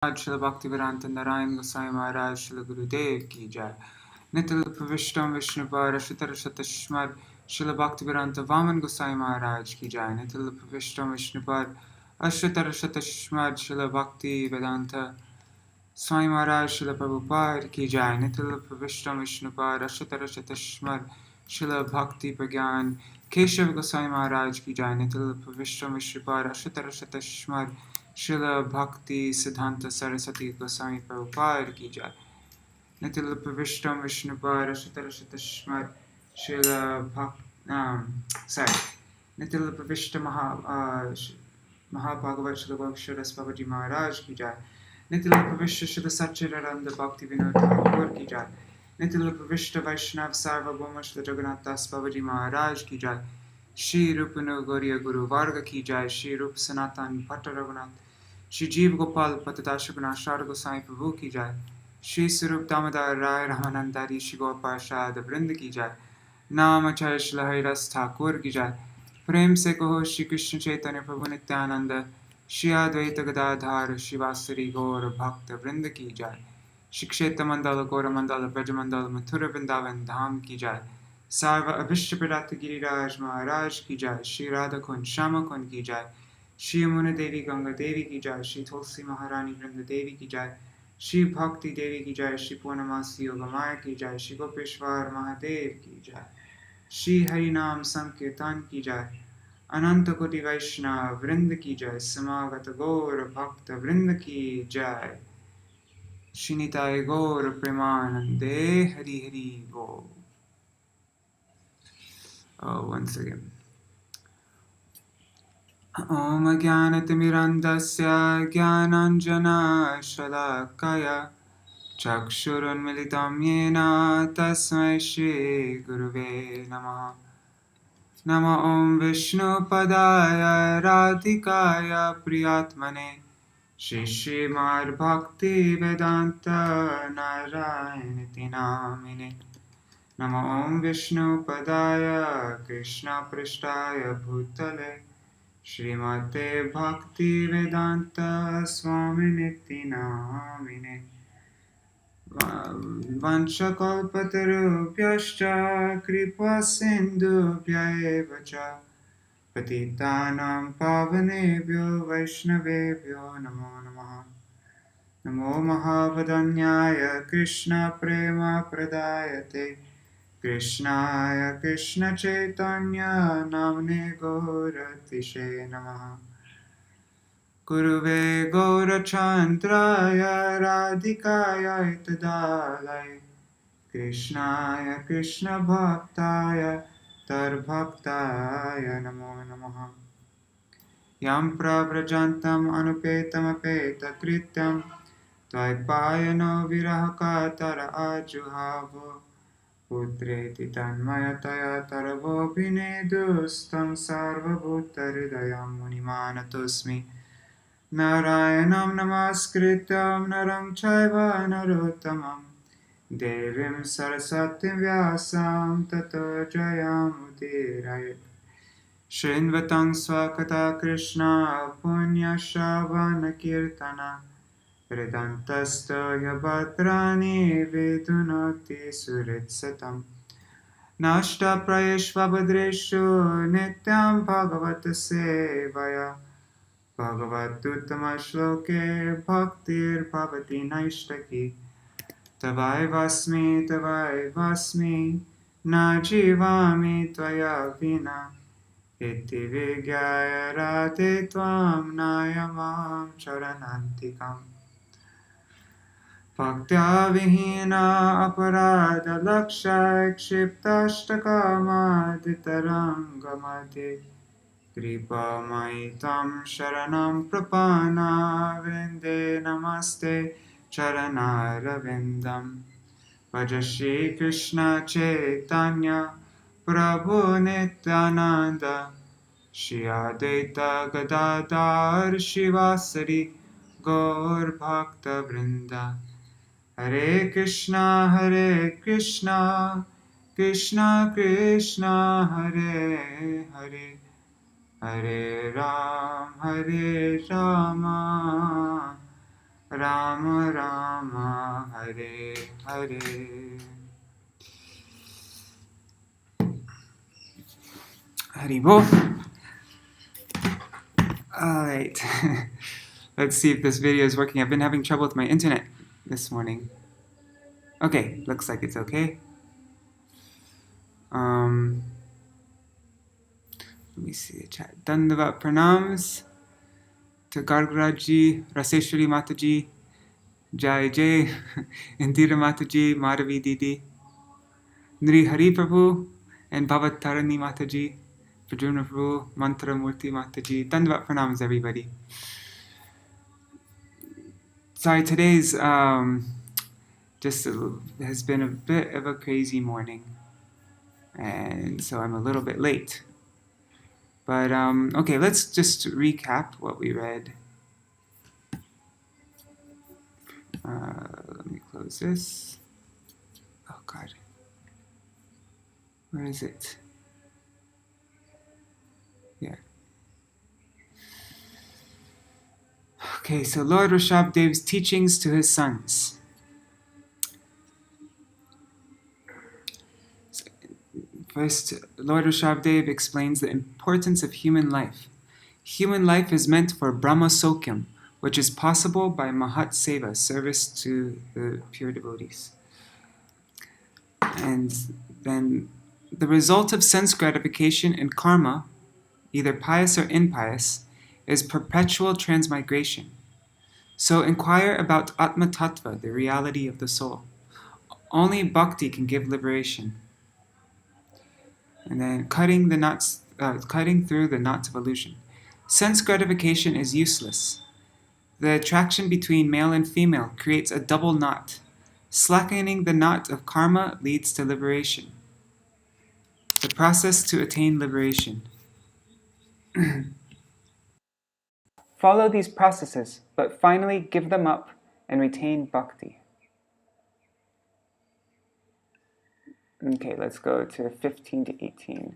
Śrīla Bhaktivedanta Narayan Goswami Maharaj Śrila Gurudev ki jai. Nitil Pravishtam Vishnupar Ashitara Śrila Bhaktivedanta Vaman Goswami Maharaj ki jai. Nitil Pravishtam Vishnupar Ashitara Śrila Bhaktivedanta Swami Maharaj Śrila Prabhupada ki jai. Nitil Pravishtam Vishnupar Ashitara Śrila Bhakti Pragyan Keshav Goswami Maharaj ki jai. Nitil Pravishtam Vishnupar Ashitara Srila Bhakti Siddhanta Saraswati Goswami Prabhupada ki jai. Nitil Pravishtam Vishnupar Ashitara Srila Nitil Pravishta Mahabhagavat Srila Ṛṣabhadeva Maharaj ki jai. Nitil Pravishta Srila Satchidananda Bhakti Vinod Thakur ki jai. Nitil Pravishta Vaishnav Sarvabhauma Srila Jagannath Das Babaji Maharaj ki jai. Shri Rupanu Gauriya Guru Varga ki jai. Shri Rup Sanatan Bhatta Raghunath Shri Jeev Gopal Patadashaguna Shara Goswami Prabhu ki jai. Shri Sarup Damodar Rai Ramanandari Shri Gaur Parshad Vrinda ki jai. Nam Acharya Shri Haridas Thakur ki jai. Prem se kaho Shri Krishna Chaitanya Prabhu Nityananda Shri Advaita Gadadhar Shri Vasari Gaur Bhakta Vrinda ki jai. Shri Kshetra Mandala Gaura Mandala Braja Mandala Mathura Vrindavan Dham ki jai. Sarva Abhishta Pradata Giriraj Maharaj ki jai. Shri Radha Kund Shama Kund ki jai. Shri Yamuna Devi Ganga Devi ki jai. Shri Tulsi Maharani Vrinda Devi ki jai. Shri Bhakti Devi ki jai. Shri Purnamasi Yogamaya ki jai. Shri Gopeshwar Mahadev ki jai. Shri Harinam Sankirtan ki jai. Ananta Koti Vaishnava Vrinda ki jai. Samagata Gaur Bhakta Vrinda ki jai. Shri Nitai Gaur Premanande Hari Hari Gaur. Once again. Om Jnanatimirandasya Jnananjana Shalakaya Chakshurunmilitam Yena Tasmai Shri Guruve Namaha. Nama Om Vishnu Padaya Radhikaya Priyatmane Shri Śrīmad Bhakti Vedanta Narayaniti Namine. Nama Om Vishnu Padaya Krishna Prishtaya Bhutale Śrīmate Bhakti Vedanta Swaminiti Namine. Vanchakalpatarubhyascha kripa sindhubhya eva cha patitanam pavanebhyo vaishnavebhyo namo namaha. Namo Mahavadanyaya Krishna Prema Pradayate Krishnaya Krishna Chaitanya Namne Gauratishe Namaha. Guruve Gaurachandraya Radhikaya Itadalaya Krishnaya Krishna Bhaktaya Tarbhaktaya Namo Namaha. Yam Prabrajantam Anupetam Apeta Krityam Tvaipayano Virahakatara Ajuhavo Putreti Tanmayataya Taravo Bhinedustam Sarvabhutaridayam Munimanatosmi Narayanam Namaskrityam Naram Chaiva Narottamam Devim Sarasatim Vyasam Tato Jayam Udirayat. Shrinvatang Swakata Krishna Punya Shavana Kirtana Vedantasta Yabatrani Vedunoti Suritsatam Nashta Prayeshvabhadreshu Nityam Bhagavata Sevaya Bhagavatuttama Shloke Bhaktir Bhavati Naishtaki Tavai Vasmi Na Jivami Tvaya Vina Iti Vigyaya Rate Tvam Nayamam Charanantikam Bhaktya Vihina Aparada Laksha Kshiptashtaka Maditarangamati Kripa Maitam Sharanam Prapana Vrinde Namaste Charanarvindam. Bhaja Shri Krishna Chaitanya Prabhu Nityananda Shri Advaita Gadadhar Shivasari Gaur Bhakta Vrinda. Hare Krishna Krishna Krishna Hare Hare Hare Rama Rama Rama, Hare Hare. Haribo. Alright. Let's see if this video is working. I've been having trouble with my internet this morning. Okay, looks like it's okay. Let me see the chat. Dandavat pranams to Gargraji, Raseshwari Mataji, Jai Jai, Indira Mataji, Madhavi Didi, Nri Hari Prabhu, and Bhavatarani Mataji, Prajuna Prabhu, Mantra Murti Mataji. Dandavat pranams, everybody. Sorry, today's just has been a bit of a crazy morning, and so I'm a little bit late. But okay, let's just recap what we read. Let me close this. Oh God, where is it? Yeah. Okay, so Lord Ṛṣabhadeva's teachings to his sons. First, Lord Ṛṣabhadeva explains the importance of human life. Human life is meant for Brahma Sokyam, which is possible by Mahat Seva, service to the pure devotees. And then the result of sense gratification and karma, either pious or impious, is perpetual transmigration. So inquire about Atma Tattva, the reality of the soul. Only bhakti can give liberation. And then cutting through the knots of illusion. Sense gratification is useless. The attraction between male and female creates a double knot. Slackening the knot of karma leads to liberation. The process to attain liberation. Follow these processes, but finally give them up and retain bhakti. Okay, let's go to 15 to 18.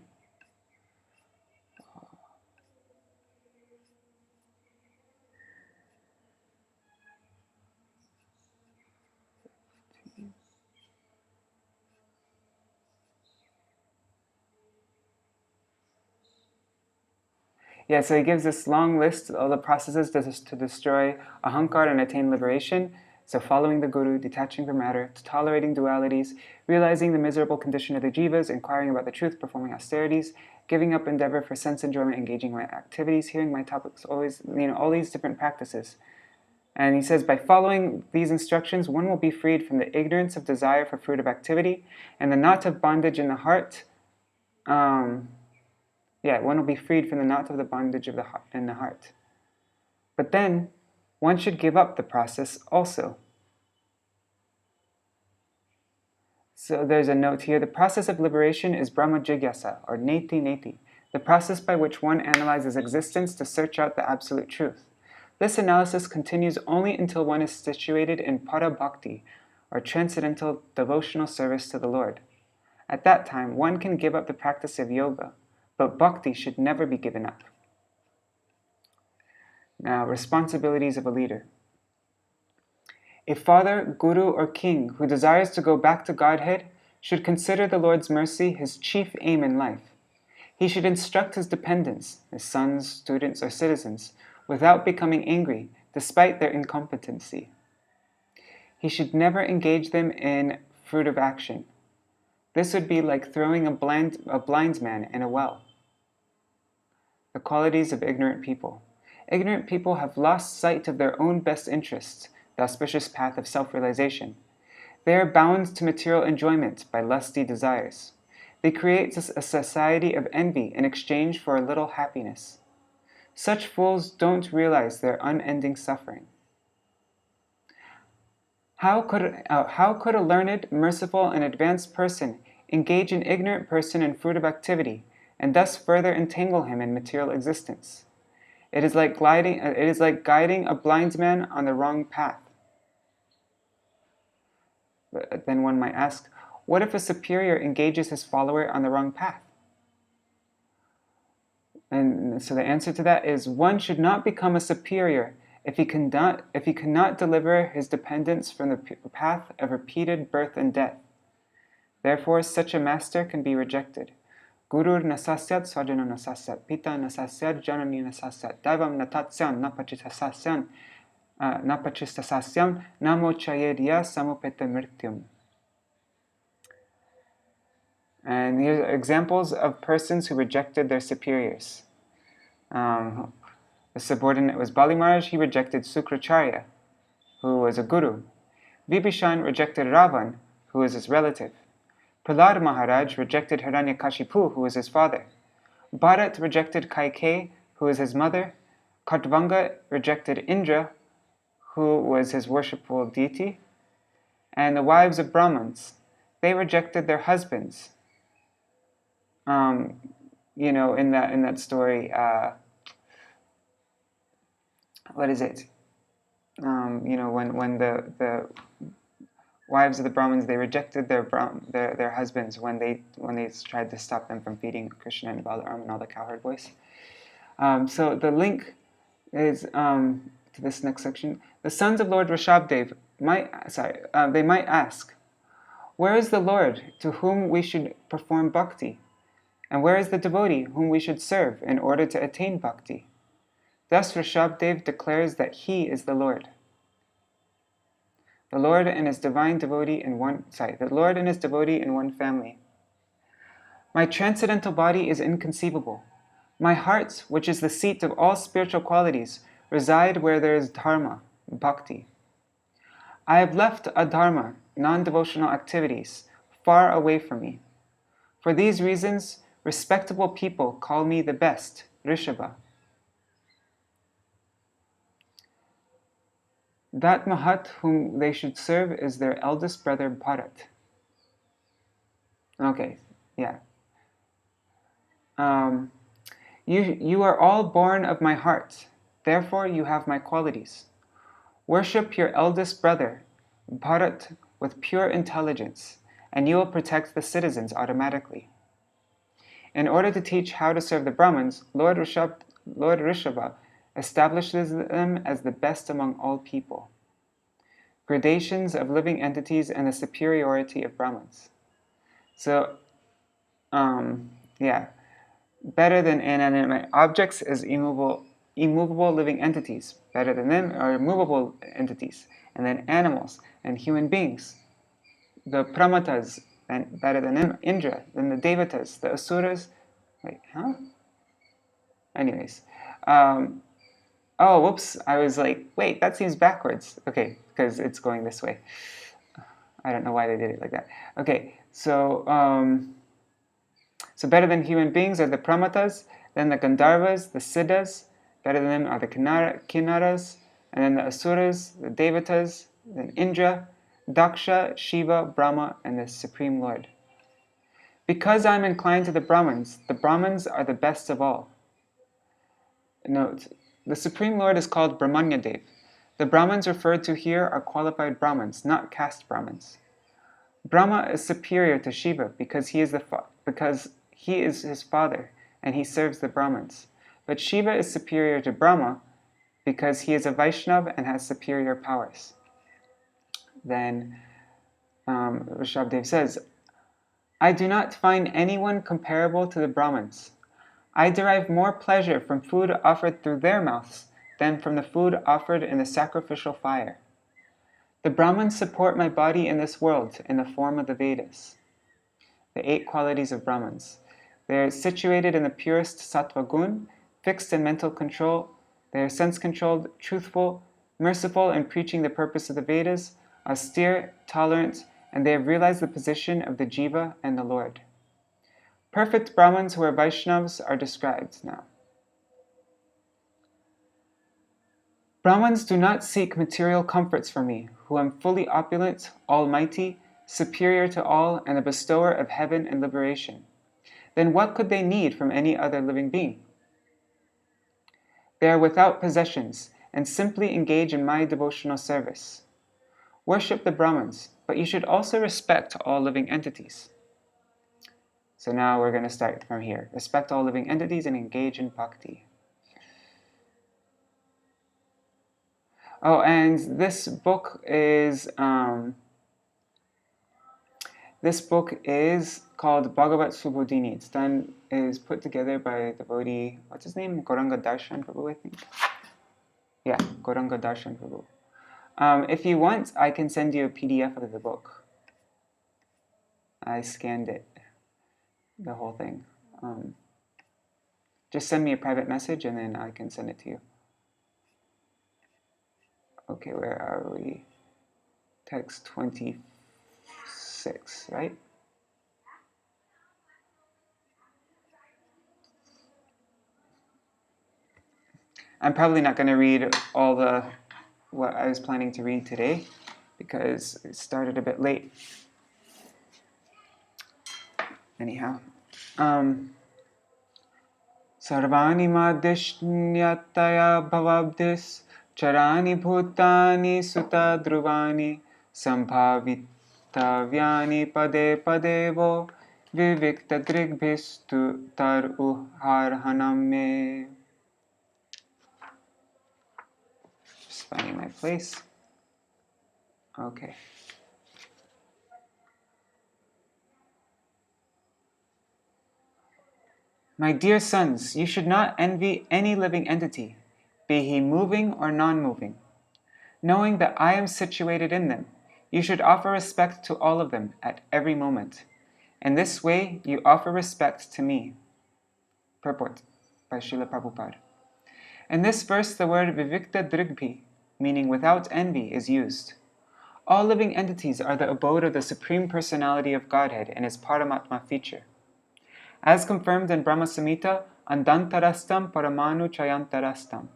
Yeah, so he gives this long list of all the processes to destroy ahankar and attain liberation. So following the Guru, detaching from matter, tolerating dualities, realizing the miserable condition of the jivas, inquiring about the truth, performing austerities, giving up endeavor for sense enjoyment, engaging in my activities, hearing my topics, always, all these different practices. And he says, by following these instructions, one will be freed from the ignorance of desire for fruit of activity and the knot of bondage in the heart. One will be freed from the knot of the bondage of in the heart. But then, one should give up the process also. So there's a note here. The process of liberation is Brahma Jigyasa, or Neti Neti, the process by which one analyzes existence to search out the absolute truth. This analysis continues only until one is situated in Para Bhakti, or transcendental devotional service to the Lord. At that time, one can give up the practice of yoga, but bhakti should never be given up. Now, responsibilities of a leader. A father, guru, or king who desires to go back to Godhead should consider the Lord's mercy his chief aim in life. He should instruct his dependents, his sons, students, or citizens, without becoming angry, despite their incompetency. He should never engage them in fruitive action. This would be like throwing a blind man in a well. The qualities of ignorant people. Ignorant people have lost sight of their own best interests, the auspicious path of self-realization. They are bound to material enjoyment by lusty desires. They create a society of envy in exchange for a little happiness. Such fools don't realize their unending suffering. How could a learned, merciful, and advanced person engage an ignorant person in fruitive activity, and thus further entangle him in material existence? It is like guiding a blind man on the wrong path. But then one might ask, what if a superior engages his follower on the wrong path? And so the answer to that is, one should not become a superior if he cannot deliver his dependents from the path of repeated birth and death. Therefore, such a master can be rejected. Gurur nasasyat swajana nasasyat, pita nasasyat janani nasasyat, daivam natatsyan napachistasasyam, namo chayedya samupeta mrityum. And here's examples of persons who rejected their superiors. The subordinate was Bali Maharaj. He rejected Sukracharya, who was a guru. Vibhishan rejected Ravan, who was his relative. Prahlad Maharaj rejected Hiranyakashipu, who was his father. Bharat rejected Kaikeyi, who was his mother. Khatvanga rejected Indra, who was his worshipful deity. And the wives of Brahmins, they rejected their husbands. In that story, what is it? When the wives of the Brahmins, they rejected their husbands when they tried to stop them from feeding Krishna and Balaram and all the cowherd boys. So the link is to this next section. The sons of Lord Ṛṣabhadeva might ask, where is the Lord to whom we should perform bhakti? And where is the devotee whom we should serve in order to attain bhakti? Thus Ṛṣabhadeva declares that he is the Lord. The Lord and his devotee in one family. My transcendental body is inconceivable. My heart, which is the seat of all spiritual qualities, reside where there is dharma, bhakti. I have left adharma, non-devotional activities, far away from me. For these reasons, respectable people call me the best, Ṛṣabha. That Mahat whom they should serve is their eldest brother Bharat. Okay, yeah. You are all born of my heart, therefore you have my qualities. Worship your eldest brother, Bharat, with pure intelligence, and you will protect the citizens automatically. In order to teach how to serve the Brahmins, Lord Ṛṣabha establishes them as the best among all people. Gradations of living entities and the superiority of Brahmins. So, better than inanimate objects is immovable living entities. Better than them are movable entities, and then animals and human beings. The pramatas, and better than them, Indra, then the devatas, the asuras. Anyways. Whoops, I was like, wait, that seems backwards. Okay, because it's going this way. I don't know why they did it like that. Okay, so better than human beings are the pramatas, then the Gandharvas, the Siddhas, better than them are the Kinnaras, and then the Asuras, the Devatas, then Indra, Daksha, Shiva, Brahma, and the Supreme Lord. Because I am inclined to the Brahmins are the best of all. Note, the Supreme Lord is called Brahmanyadev. The Brahmins referred to here are qualified Brahmins, not caste Brahmins. Brahma is superior to Shiva because he is his father and he serves the Brahmins. But Shiva is superior to Brahma because he is a Vaishnava and has superior powers. Then Ṛṣabhadeva says, I do not find anyone comparable to the Brahmins. I derive more pleasure from food offered through their mouths than from the food offered in the sacrificial fire. The Brahmins support my body in this world in the form of the Vedas. The 8 qualities of Brahmins. They are situated in the purest sattva gun, fixed in mental control. They are sense-controlled, truthful, merciful in preaching the purpose of the Vedas, austere, tolerant, and they have realized the position of the Jiva and the Lord. Perfect Brahmins who are Vaishnavas are described now. Brahmins do not seek material comforts from me, who am fully opulent, almighty, superior to all, and the bestower of heaven and liberation. Then what could they need from any other living being? They are without possessions, and simply engage in my devotional service. Worship the Brahmins, but you should also respect all living entities. So now we're going to start from here. Respect all living entities and engage in bhakti. Oh, and this book is called Bhagavat Subodhini. Is put together by a devotee, what's his name? Gauranga Darshan Prabhu, I think. Yeah, Gauranga Darshan Prabhu. If you want, I can send you a PDF of the book. I scanned it, the whole thing. Just send me a private message and then I can send it to you. Okay, where are we? Text 26, right? I'm probably not going to read all what I was planning to read today because it started a bit late. Anyhow, Sarvani madishnyataya bhavabdis charani bhutani sutta druvani sambhavitavyani pade padevo vivikta drigbhistu tar uharhanam me. Just finding my place. Okay. My dear sons, you should not envy any living entity, be he moving or non-moving. Knowing that I am situated in them, you should offer respect to all of them at every moment. In this way, you offer respect to me. Purport by Srila Prabhupada. In this verse, the word vivikta drigbhi, meaning without envy, is used. All living entities are the abode of the Supreme Personality of Godhead in His Paramatma feature. As confirmed in Brahma Samhita, Andantarastam Paramanu Chayantarastam.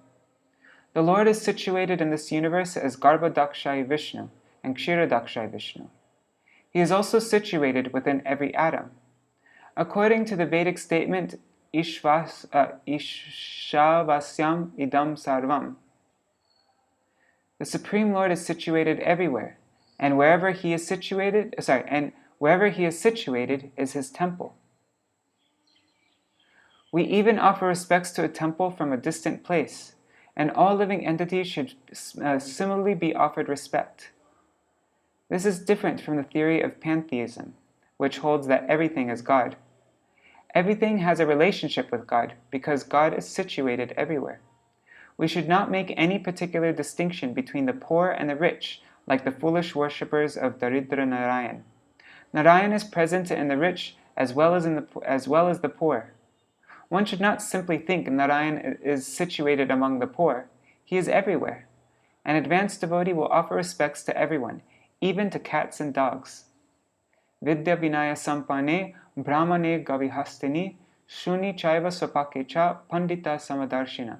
The Lord is situated in this universe as Garbhadakshay Vishnu and Kshirodakshay Vishnu. He is also situated within every atom. According to the Vedic statement, Ishavasyam idam sarvam, the Supreme Lord is situated everywhere, and wherever He is situated is His temple. We even offer respects to a temple from a distant place, and all living entities should similarly be offered respect. This is different from the theory of pantheism, which holds that everything is God. Everything has a relationship with God because God is situated everywhere. We should not make any particular distinction between the poor and the rich, like the foolish worshippers of Daridra Narayan. Narayan is present in the rich as well as the poor. One should not simply think Narayan is situated among the poor. He is everywhere. An advanced devotee will offer respects to everyone, even to cats and dogs. Vidya vinaya sampane brahmane gavihastini shuni chaiva swapakecha pandita samadarshina.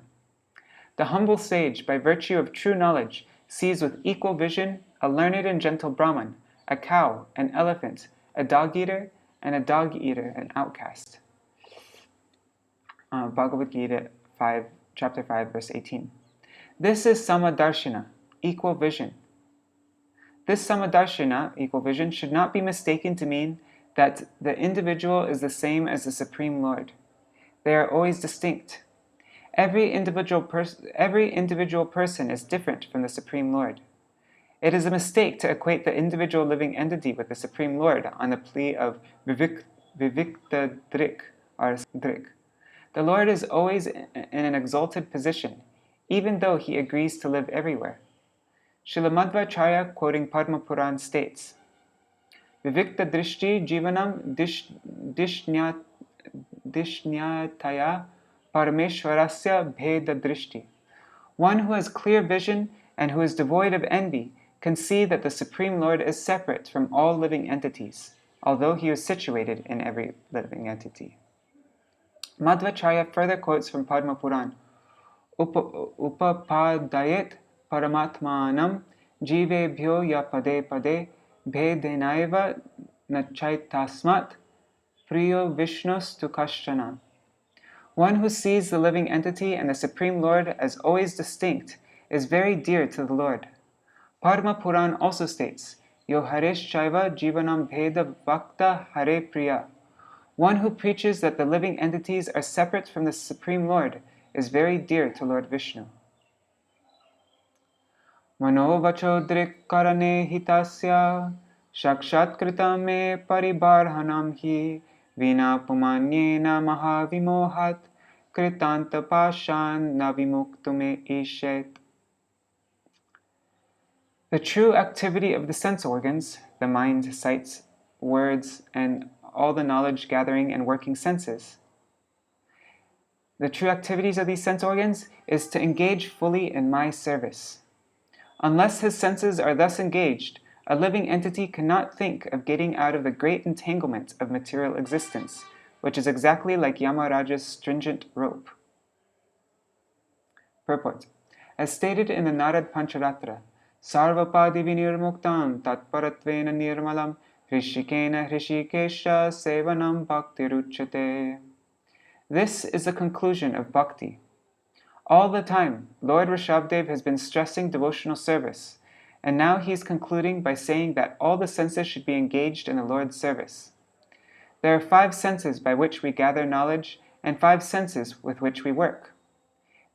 The humble sage, by virtue of true knowledge, sees with equal vision a learned and gentle Brahman, a cow, an elephant, a dog-eater, and a dog-eater, an outcast. Bhagavad Gita 5, chapter 5, verse 18. This is Samadarshana, equal vision. This Samadarshana, equal vision, should not be mistaken to mean that the individual is the same as the Supreme Lord. They are always distinct. Every individual person is different from the Supreme Lord. It is a mistake to equate the individual living entity with the Supreme Lord on the plea of vivikta drik, or drik. The Lord is always in an exalted position, even though He agrees to live everywhere. Srila Madhvacharya, quoting Padma Puran, states, Vivikta drishti jivanam dishnyataya parameshwarasya bheda drishti. One who has clear vision and who is devoid of envy can see that the Supreme Lord is separate from all living entities, although He is situated in every living entity. Madhvacharya further quotes from Padma Puran, Upapadayet paramatmanam jivebhyo ya pade pade bhedenaiva nachaitasmat priyo vishnus tu kashchana. One who sees the living entity and the Supreme Lord as always distinct is very dear to the Lord. Padma Puran also states, Yo haresh chaiva jivanam bheda vakta hare priya. One who preaches that the living entities are separate from the Supreme Lord is very dear to Lord Vishnu. Manovacho drikkarane hitasya shakshatkrita me paribarhanam hi vina pumanyena mahavimohat kritanta pashan navimuktume ishet. The true activity of the sense organs, the mind, sights, words, and all the knowledge gathering and working senses. The true activities of these sense organs is to engage fully in my service. Unless his senses are thus engaged, a living entity cannot think of getting out of the great entanglement of material existence, which is exactly like Yamaraja's stringent rope. Purport. As stated in the Narad Pancharatra, Sarvapadi vinirmuktam tatparatvena nirmalam hrishikena hrishikesha sevanam bhaktiruchyate. This is the conclusion of bhakti. All the time, Lord Ṛṣabhadeva has been stressing devotional service, and now he is concluding by saying that all the senses should be engaged in the Lord's service. There are 5 senses by which we gather knowledge and 5 senses with which we work.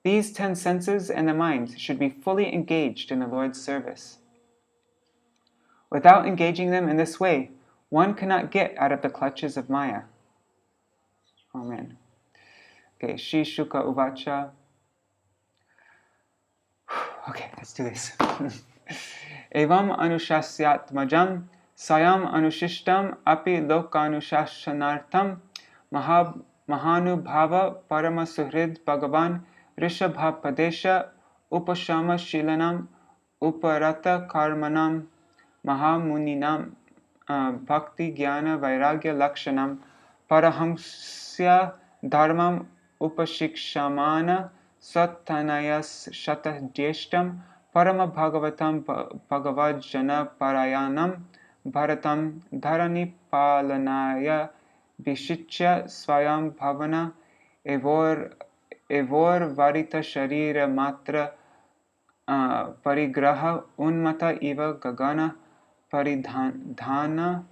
These 10 senses and the mind should be fully engaged in the Lord's service. Without engaging them in this way, one cannot get out of the clutches of Maya. Amen. Okay, Shri Shuka Uvacha. Okay, let's do this. Evam anushasyat majam sayam anushishtam api lokanushashanartam mahanubhava parama suhrid bhagavan Ṛṣabhadeva upashama shilanam uparata karmanam mahamuninam bhakti jnana vairagya lakshanam parahamsya dharmam upashikshamana satanayas shatadhyeshtam parama bhagavatam bhagavajana parayanam bharatam dharani palanaya vishichya swayam bhavana evor varita sharira matra parigraha unmata iva gagana paridhana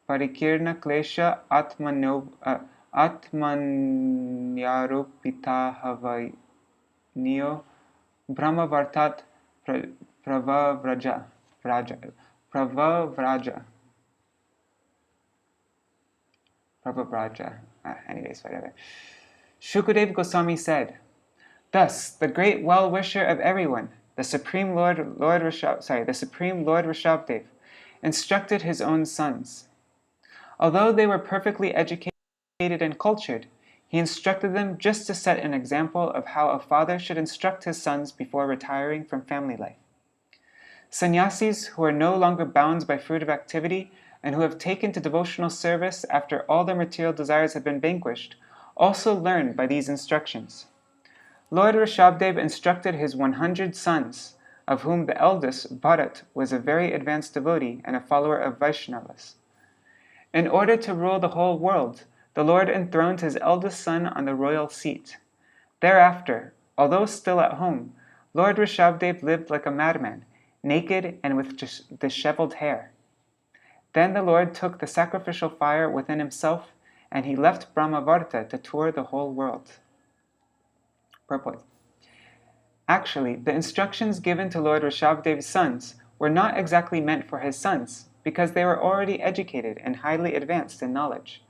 parikirna klesha atmanyarupita havaniyo brahmavartat pravavraja. Anyways, whatever. Shukadeva Goswami said, "Thus, the great well-wisher of everyone, the Supreme Lord Ṛṣabhadeva, instructed his own sons. Although they were perfectly educated and cultured, he instructed them just to set an example of how a father should instruct his sons before retiring from family life. Sannyasis who are no longer bound by fruitive activity and who have taken to devotional service after all their material desires have been vanquished also learn by these instructions. Lord Ṛṣabhadeva instructed his 100 sons, of whom the eldest, Bharat, was a very advanced devotee and a follower of Vaishnavas. In order to rule the whole world, the Lord enthroned his eldest son on the royal seat. Thereafter, although still at home, Lord Ṛṣabhadeva lived like a madman, naked and with disheveled hair. Then the Lord took the sacrificial fire within himself, and he left Brahmavarta to tour the whole world." Purport. Actually, the instructions given to Lord Ṛṣabhadeva's sons were not exactly meant for his sons, because they were already educated and highly advanced in knowledge.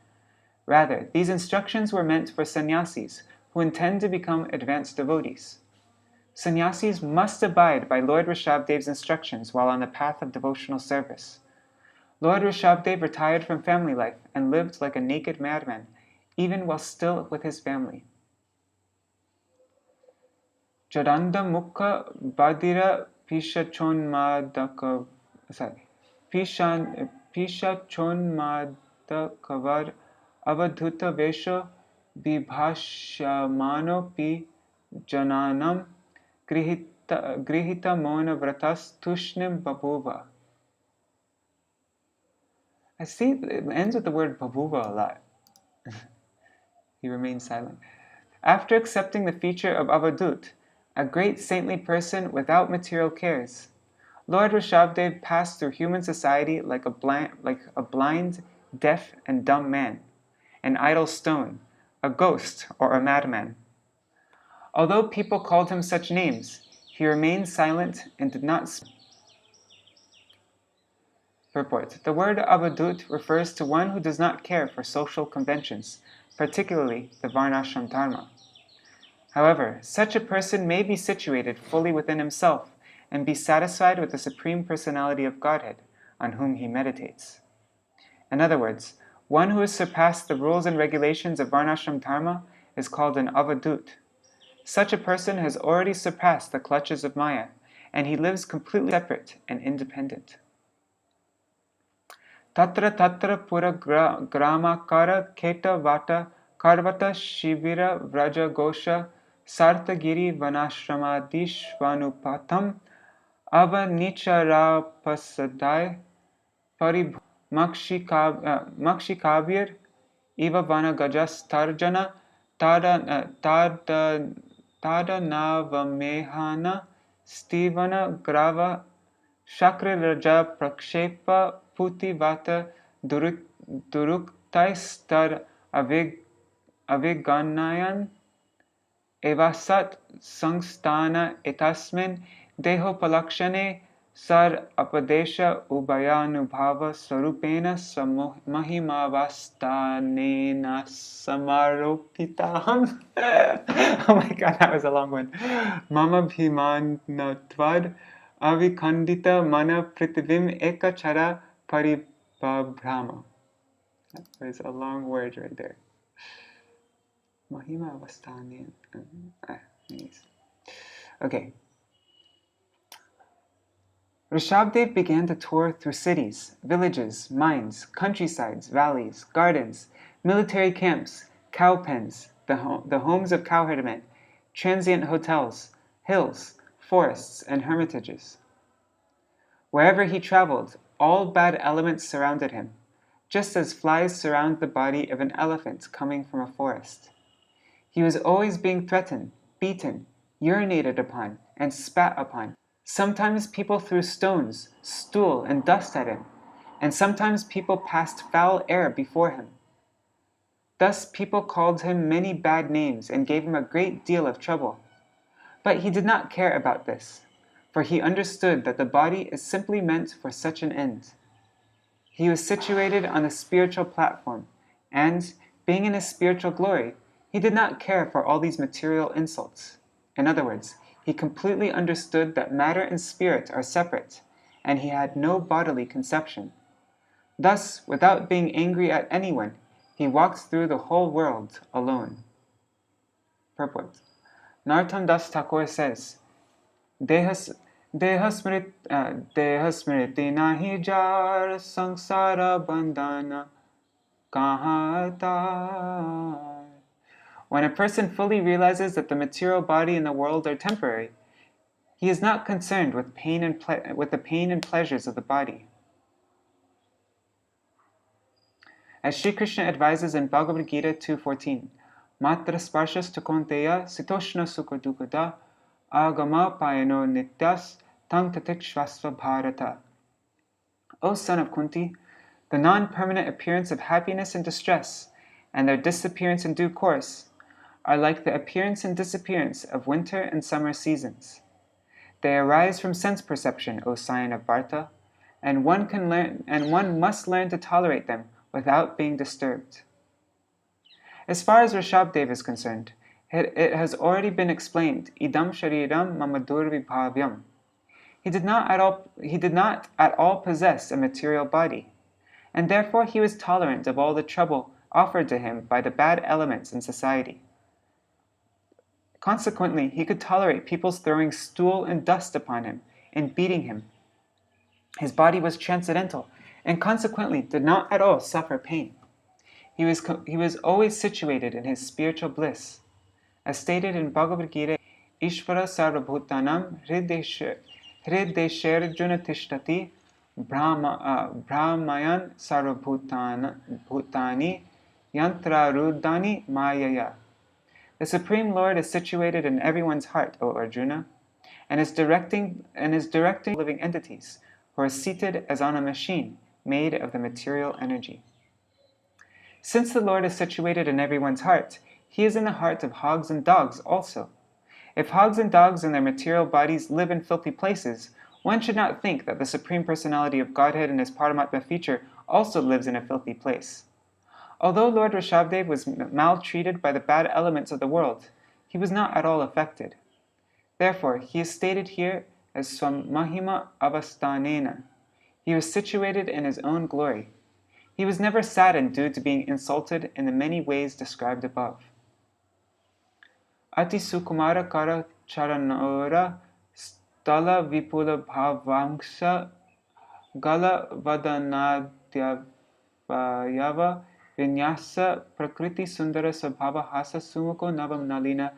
Rather, these instructions were meant for sannyasis who intend to become advanced devotees. Sannyasis must abide by Lord Ṛṣabhadeva's instructions while on the path of devotional service. Lord Ṛṣabhadeva retired from family life and lived like a naked madman, even while still with his family. Jadanda mukha badira pishachonmadakavar avadhūta vesho vibhashyamano pi jananam grihita mona vratas tushnim babuva. I see it ends with the word babuva a lot. He remained silent. After accepting the feature of avadhūta, a great saintly person without material cares, Lord Ṛṣabhadeva passed through human society like a blind, deaf, and dumb man, an idle stone, a ghost, or a madman. Although people called him such names, He remained silent and did not speak. Purport. The word avadhūta refers to one who does not care for social conventions, particularly the varnashram dharma. However, such a person may be situated fully within himself and be satisfied with the Supreme Personality of Godhead, on whom he meditates. In other words, one who has surpassed the rules and regulations of varnashram dharma is called an avadhūta. Such a person has already surpassed the clutches of Maya, and he lives completely separate and independent. Tatra tatra pura gramakara keta vata karvata shivira vraja gosha sartagiri vanashramadishvanupatam avanicharapasadai paribhu makshikabir iva vanagajas tarjana tada navamehana stivana grava Shakra Raja Prakshepa Puti Vata Duruktaistar Aviganayan Evasat Sangstana Etasmin Deho Palakshane Sar Apadesha Ubayanubhava Sarupena Mahimavastanena Samaropitaham. Oh my god, that was a long one. Mama Bhimanatvad Avikandita mana prithivim ekachara paribhabrama. That was a long word right there. Mahima avastani. Okay. Ṛṣabhadeva began to tour through cities, villages, mines, countrysides, valleys, gardens, military camps, cow pens, the homes of cowherdmen, transient hotels, hills, forests, and hermitages. Wherever he traveled, all bad elements surrounded him, just as flies surround the body of an elephant coming from a forest. He was always being threatened, beaten, urinated upon, and spat upon. Sometimes people threw stones, stool, and dust at him, and sometimes people passed foul air before him. Thus people called him many bad names and gave him a great deal of trouble. But he did not care about this, for he understood that the body is simply meant for such an end. He was situated on a spiritual platform, and, being in his spiritual glory, he did not care for all these material insults. In other words, he completely understood that matter and spirit are separate, and he had no bodily conception. Thus, without being angry at anyone, he walked through the whole world alone. Purport. Narottam Das Thakur says, Dehasmriti nahi jar sangsara bandhana kahata. When a person fully realizes that the material body and the world are temporary, he is not concerned with the pain and pleasures of the body. As Sri Krishna advises in Bhagavad Gita 2.14, Matra sparshas tukonteya sitoshna sukha dukata agama payano nityas tang tatikshvasva bharata. O son of Kunti, the non-permanent appearance of happiness and distress, and their disappearance in due course, are like the appearance and disappearance of winter and summer seasons. They arise from sense perception, O scion of Bharata, and one must learn to tolerate them without being disturbed. As far as Ṛṣabhadeva is concerned, it has already been explained, idam shariram mamadur vibhavyam. He did not at all possess a material body, and therefore he was tolerant of all the trouble offered to him by the bad elements in society. Consequently, he could tolerate people's throwing stool and dust upon him and beating him. His body was transcendental and consequently did not at all suffer pain. He was always situated in his spiritual bliss. As stated in Bhagavad Gita, Ishvara sarvabhutanam hridesherjuna tishtati brahmayan sarvabhutani yantrarudani mayaya. The Supreme Lord is situated in everyone's heart, O Arjuna, and is directing living entities who are seated as on a machine made of the material energy. Since the Lord is situated in everyone's heart, he is in the heart of hogs and dogs also. If hogs and dogs in their material bodies live in filthy places, one should not think that the Supreme Personality of Godhead in his Paramatma feature also lives in a filthy place. Although Lord Ṛṣabhadeva was maltreated by the bad elements of the world, he was not at all affected. Therefore, he is stated here as Swam Mahima Avasthanena. He was situated in his own glory. He was never saddened due to being insulted in the many ways described above. Ati Sukumara Kara Charanora Stala Vipula Bhavangsha Gala Vadanadyavayava Vinyasa Prakriti Sundara Sabhava Hasa Sumako Navam Nalina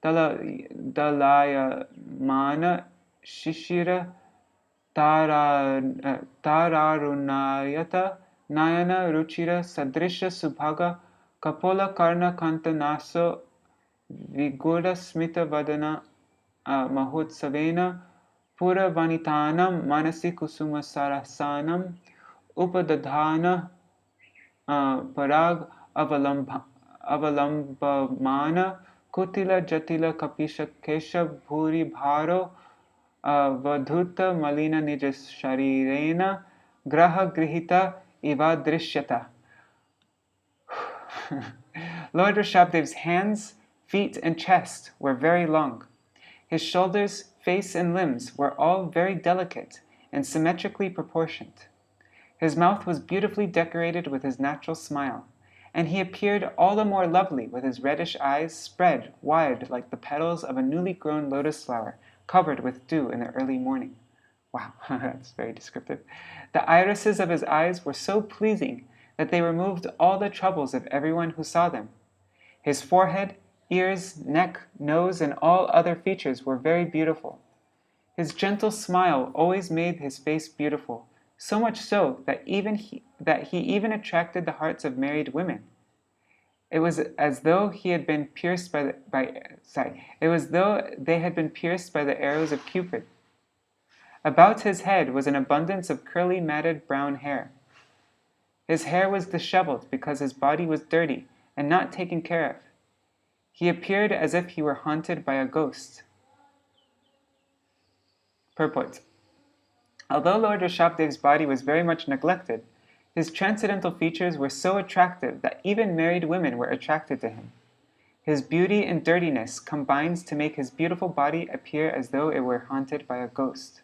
Dalaya Mana Shishira Tararunayata Nayana Ruchira Sadrisha Subhaga Kapola Karna Kanta Naso Vigura Smita Vadana Mahotsavena Pura Vanitanam Manasi Kusuma Sarasanam Upadadhana Parag Avalambamana Kutila Jatila Kapisha Kesha Bhuri Bharo avadhūta Malina Nija Sharirena Graha Grihita Ivadrishyata. Lord Ṛṣabhadeva's hands, feet, and chest were very long. His shoulders, face, and limbs were all very delicate and symmetrically proportioned. His mouth was beautifully decorated with his natural smile, and he appeared all the more lovely with his reddish eyes spread wide like the petals of a newly grown lotus flower covered with dew in the early morning. Wow, that's very descriptive. The irises of his eyes were so pleasing that they removed all the troubles of everyone who saw them. His forehead, ears, neck, nose, and all other features were very beautiful. His gentle smile always made his face beautiful, so much so that he even attracted the hearts of married women. It was as though they had been pierced by the arrows of Cupid. About his head was an abundance of curly matted brown hair. His hair was disheveled because his body was dirty and not taken care of. He appeared as if he were haunted by a ghost. Purport. Although Lord Ṛṣabhadeva's body was very much neglected, his transcendental features were so attractive that even married women were attracted to him. His beauty and dirtiness combined to make his beautiful body appear as though it were haunted by a ghost.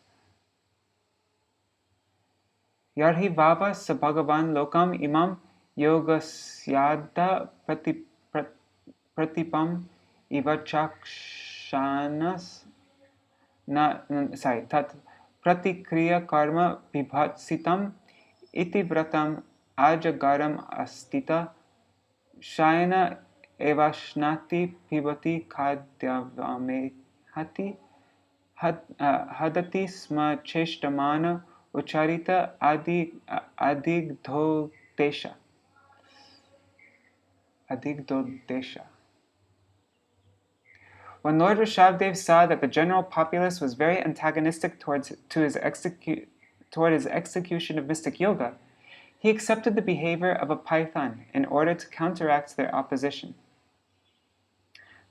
Yarhi vava sabhagavan lokam imam yogasyada pratipam ivachakshanas tat pratikriya karma vibhatsitam iti vratam ajagaram astita shayana evashnati pibati khadyavamehati hadati sma cheshtamana ucharita adigdhodesha. When Lord Ṛṣabhadeva saw that the general populace was very antagonistic toward his execution of mystic yoga, he accepted the behavior of a python in order to counteract their opposition.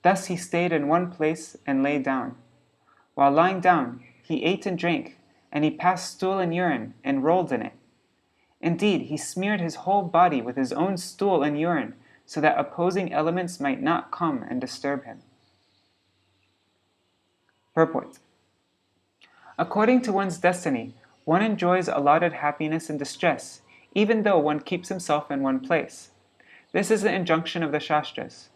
Thus he stayed in one place and lay down. While lying down, he ate and drank, and he passed stool and urine and rolled in it. Indeed, he smeared his whole body with his own stool and urine so that opposing elements might not come and disturb him. Purport. According to one's destiny, one enjoys allotted happiness and distress, even though one keeps himself in one place. This is the injunction of the Shastras.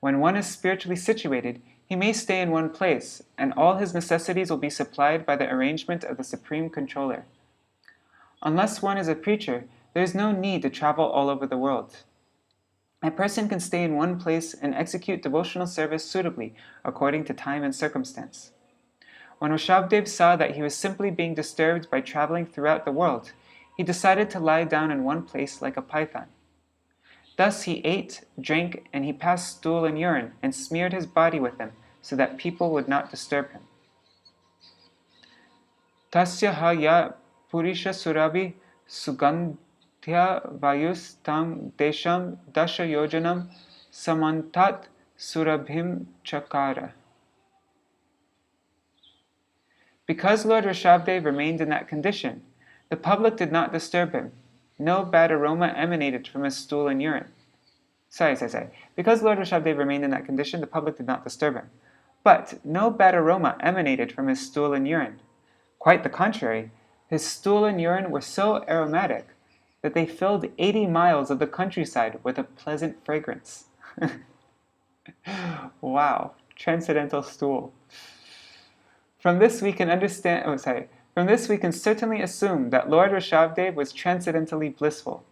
When one is spiritually situated, he may stay in one place, and all his necessities will be supplied by the arrangement of the Supreme Controller. Unless one is a preacher, there is no need to travel all over the world. A person can stay in one place and execute devotional service suitably according to time and circumstance. When Ṛṣabhadeva saw that he was simply being disturbed by traveling throughout the world, he decided to lie down in one place like a python. Thus he ate, drank, and he passed stool and urine and smeared his body with them so that people would not disturb him. Tasya ha ya purisha surabi sugandhya vayus tam desham dasha yojanam samantat surabhim chakara. Because Lord Ṛṣabhadeva remained in that condition, the public did not disturb him. No bad aroma emanated from his stool and urine. Because Lord Ṛṣabhadeva remained in that condition, the public did not disturb him. But no bad aroma emanated from his stool and urine. Quite the contrary, his stool and urine were so aromatic that they filled 80 miles of the countryside with a pleasant fragrance. Wow, transcendental stool. From this we can certainly assume that Lord Ṛṣabhadeva was transcendentally blissful.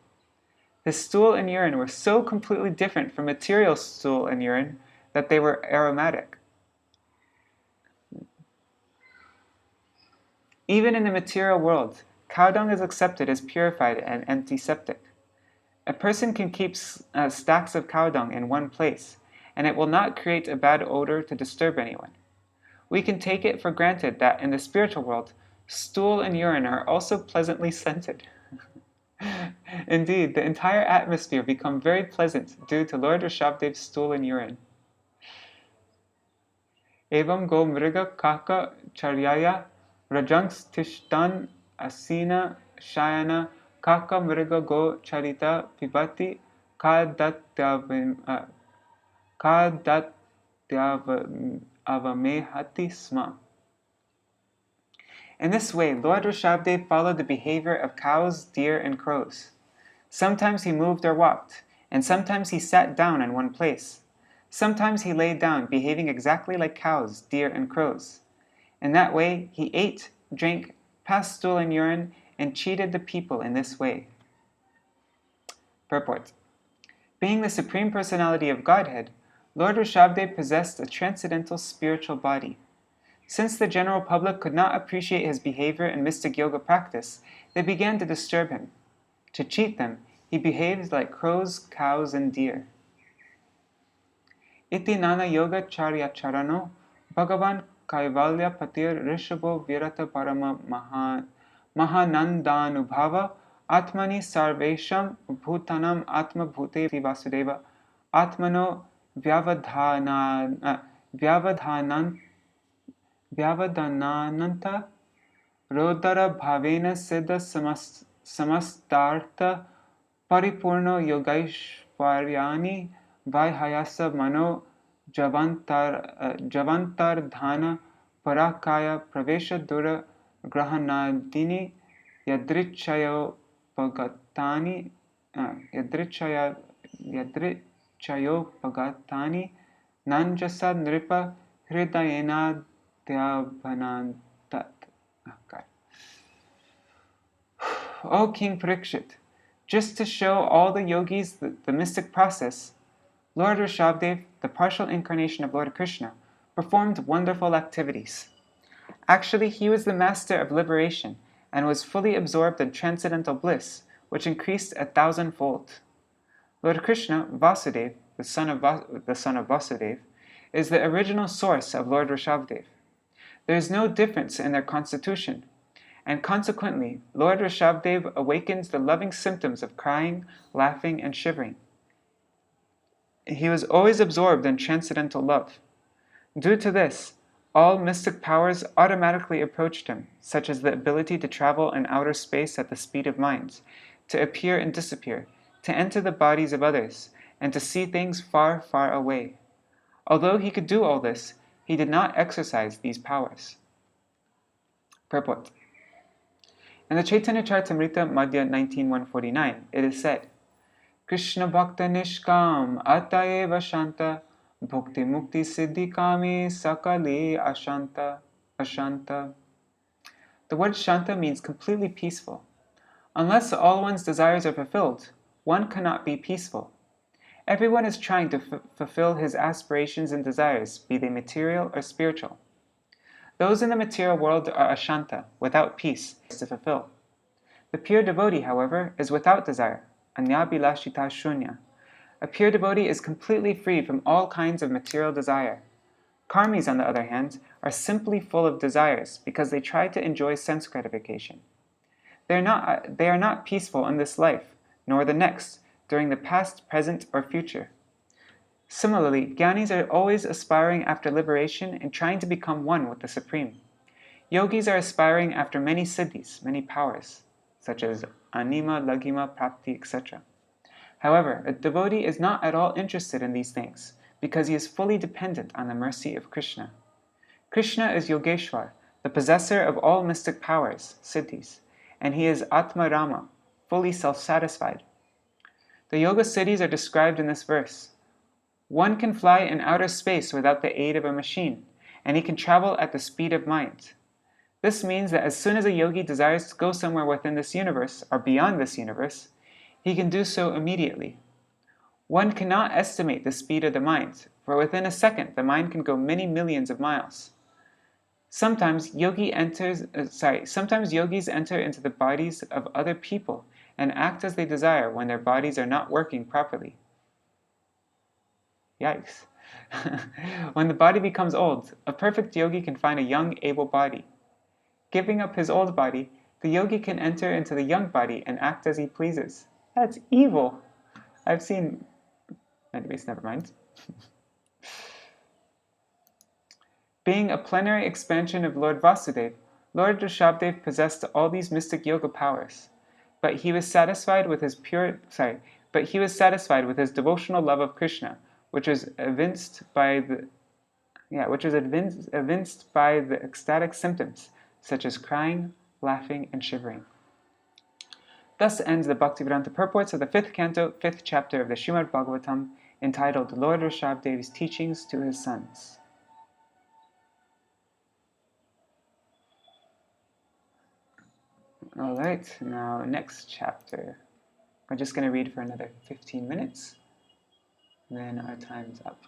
His stool and urine were so completely different from material stool and urine that they were aromatic. Even in the material world, cow dung is accepted as purified and antiseptic. A person can keep stacks of cow dung in one place, and it will not create a bad odor to disturb anyone. We can take it for granted that in the spiritual world, stool and urine are also pleasantly scented. Indeed, the entire atmosphere becomes very pleasant due to Lord Ṛṣabhadeva's stool and urine. Evam go mriga kaka charyaya rajanks tishtan asina shayana kaka mriga go charita pibati kadatyavamehati sma. In this way, Lord Ṛṣabhadeva followed the behavior of cows, deer, and crows. Sometimes he moved or walked, and sometimes he sat down in one place. Sometimes he lay down, behaving exactly like cows, deer, and crows. In that way, he ate, drank, passed stool and urine, and cheated the people in this way. Purport. Being the Supreme Personality of Godhead, Lord Ṛṣabhadeva possessed a transcendental spiritual body. Since the general public could not appreciate his behavior in mystic yoga practice, they began to disturb him. To cheat them, he behaved like crows, cows, and deer. Iti nana yoga charya charano Bhagavan Kaivalya Patir Ṛṣabho Virata Parama Mahanandanubhava Atmani Sarvesham Bhutanam Atma Bhute Vasudeva Atmano Vyavadananta Rodara Bhavena Siddha Samastartha Paripurno Yogaishwaryani Vaihayasa Mano Javantardhana Parakaya Pravesha Dura Grahanadini Yadrichayopagatani Nanjasa Nripa Hridayena Dhyavanantat. O King Parikshit, just to show all the yogis the mystic process, Lord Ṛṣabhadeva, the partial incarnation of Lord Krishna, performed wonderful activities. Actually, he was the master of liberation and was fully absorbed in transcendental bliss, which increased 1,000-fold. Lord Krishna, Vasudeva, the son of Vasudeva, is the original source of Lord Ṛṣabhadeva. There is no difference in their constitution, and consequently, Lord Ṛṣabhadeva awakens the loving symptoms of crying, laughing, and shivering. He was always absorbed in transcendental love. Due to this, all mystic powers automatically approached him, such as the ability to travel in outer space at the speed of mind, to appear and disappear, to enter the bodies of others, and to see things far, far away. Although he could do all this, he did not exercise these powers. Purport. In the Chaitanya Charitamrita Madhya 19.149, it is said, Krishna Bhakta Nishkam Ataeva Shanta Bhukti Mukti Siddhi Kami Sakali Ashanta. The word Shanta means completely peaceful. Unless all one's desires are fulfilled, one cannot be peaceful. Everyone is trying to fulfill his aspirations and desires, be they material or spiritual. Those in the material world are ashanta, without peace, to fulfill. The pure devotee, however, is without desire, anyabhilashita shunya. A pure devotee is completely free from all kinds of material desire. Karmis, on the other hand, are simply full of desires because they try to enjoy sense gratification. They are not peaceful in this life, nor the next, during the past, present, or future. Similarly, Gyanis are always aspiring after liberation and trying to become one with the Supreme. Yogis are aspiring after many siddhis, many powers, such as anima, lagima, prapti, etc. However, a devotee is not at all interested in these things, because he is fully dependent on the mercy of Krishna. Krishna is Yogeshwar, the possessor of all mystic powers, siddhis, and he is Atma Rama, fully self-satisfied. The yoga siddhis are described in this verse. One can fly in outer space without the aid of a machine, and he can travel at the speed of mind. This means that as soon as a yogi desires to go somewhere within this universe, or beyond this universe, he can do so immediately. One cannot estimate the speed of the mind, for within a second the mind can go many millions of miles. Sometimes yogis enter into the bodies of other people and act as they desire when their bodies are not working properly. Yikes. When the body becomes old, a perfect yogi can find a young, able body. Giving up his old body, the yogi can enter into the young body and act as he pleases. That's evil. Anyways, never mind. Being a plenary expansion of Lord Vasudeva, Lord Ṛṣabhadeva possessed all these mystic yoga powers, but he was satisfied with his devotional love of Krishna, which was evinced by the ecstatic symptoms such as crying, laughing, and shivering. Thus ends the Bhaktivedanta purports of the 5th canto, 5th chapter of the Śrīmad-Bhāgavatam, entitled Lord Ṛṣabhadeva's Teachings to His Sons. Alright, now next chapter. We're just going to read for another 15 minutes, then our time's up.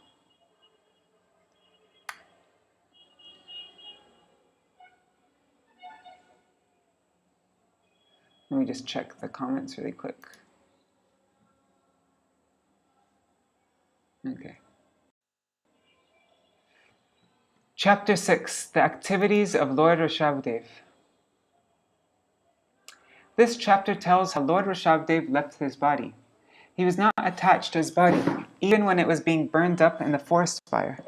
Let me just check the comments really quick. Okay. Chapter 6, The Activities of Lord Ṛṣabhadeva. This chapter tells how Lord Ṛṣabhadeva left his body. He was not attached to his body, even when it was being burned up in the forest fire.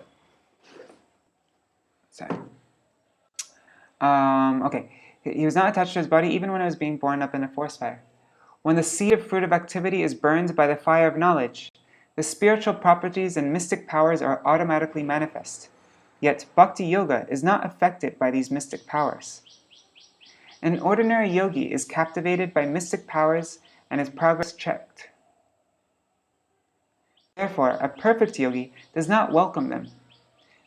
He was not attached to his body even when it was being borne up in a forest fire. When the seed of fruit of activity is burned by the fire of knowledge, the spiritual properties and mystic powers are automatically manifest. Yet Bhakti Yoga is not affected by these mystic powers. An ordinary yogi is captivated by mystic powers and his progress checked. Therefore, a perfect yogi does not welcome them.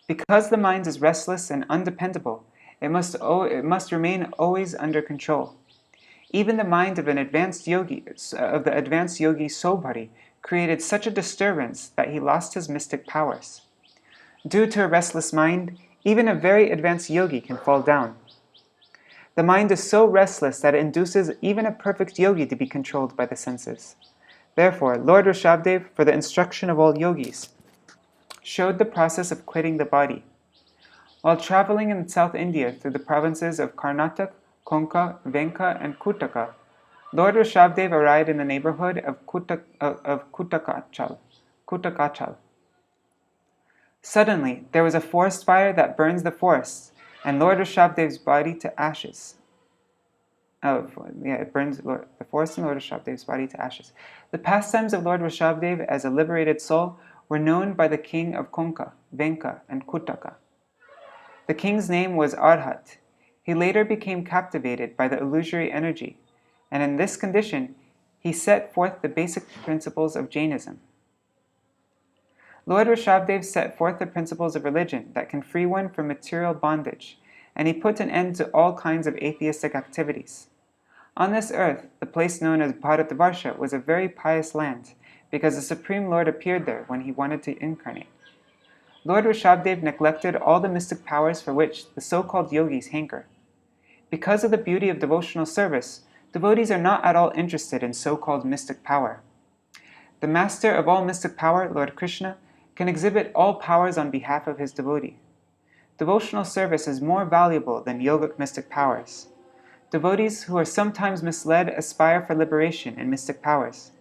Because the mind is restless and undependable, it must remain always under control. Even the mind of the advanced yogi Sobhari created such a disturbance that he lost his mystic powers. Due to a restless mind, even a very advanced yogi can fall down. The mind is so restless that it induces even a perfect yogi to be controlled by the senses. Therefore, Lord Ṛṣabhadeva, for the instruction of all yogis, showed the process of quitting the body. While traveling in South India through the provinces of Karnataka, Konka, Venka, and Kutaka, Lord Ṛṣabhadeva arrived in the neighborhood of Kutakachal. Suddenly, there was a forest fire that burns the forests, and Lord Ṛṣabhadeva's body to ashes. It burns the forest and Lord Ṛṣabhadeva's body to ashes. The pastimes of Lord Ṛṣabhadeva as a liberated soul were known by the king of Konka, Venka, and Kutaka. The king's name was Arhat. He later became captivated by the illusory energy, and in this condition, he set forth the basic principles of Jainism. Lord Ṛṣabhadeva set forth the principles of religion that can free one from material bondage, and he put an end to all kinds of atheistic activities. On this earth, the place known as Bharatavarsha was a very pious land, because the Supreme Lord appeared there when he wanted to incarnate. Lord Ṛṣabhadeva neglected all the mystic powers for which the so-called yogis hanker. Because of the beauty of devotional service, devotees are not at all interested in so-called mystic power. The master of all mystic power, Lord Krishna, can exhibit all powers on behalf of his devotee. Devotional service is more valuable than yogic mystic powers. Devotees who are sometimes misled aspire for liberation in mystic powers.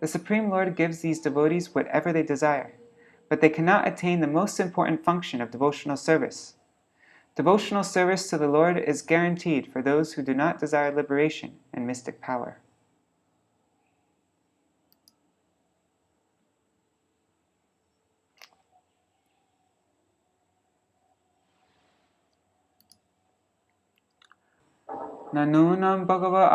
The Supreme Lord gives these devotees whatever they desire, but they cannot attain the most important function of devotional service. Devotional service to the Lord is guaranteed for those who do not desire liberation and mystic power. Nanunam Bhagava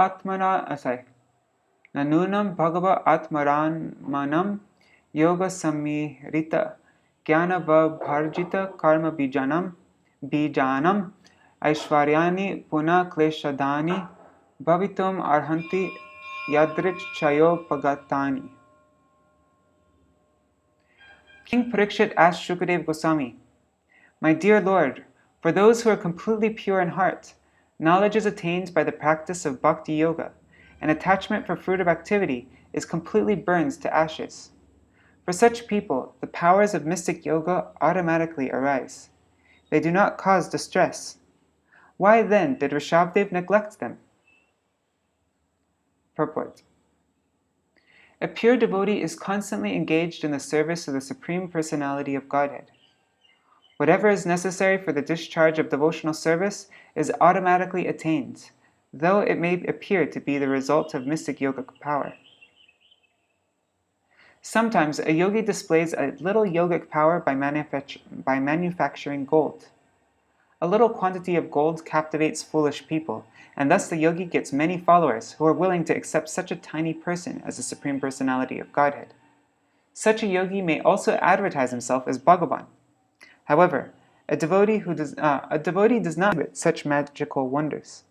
Atmaranmanam Yoga Samirita Jnana Bharjita Karma Bijanam Aishwaryani Puna Kleshadani Bhavitum Arhanti Yadrich Chayo Pagatani. King Parikshit asked Shukadeva Goswami, "My dear Lord, for those who are completely pure in heart, knowledge is attained by the practice of bhakti yoga, and attachment for fruitive activity is completely burned to ashes. For such people, the powers of mystic yoga automatically arise. They do not cause distress. Why then did Ṛṣabhadeva neglect them?" Purport. A pure devotee is constantly engaged in the service of the Supreme Personality of Godhead. Whatever is necessary for the discharge of devotional service is automatically attained, though it may appear to be the result of mystic yogic power. Sometimes a yogi displays a little yogic power by manufacturing gold. A little quantity of gold captivates foolish people, and thus the yogi gets many followers who are willing to accept such a tiny person as the Supreme Personality of Godhead. Such a yogi may also advertise himself as Bhagavan. However, a devotee does not exhibit such magical wonders.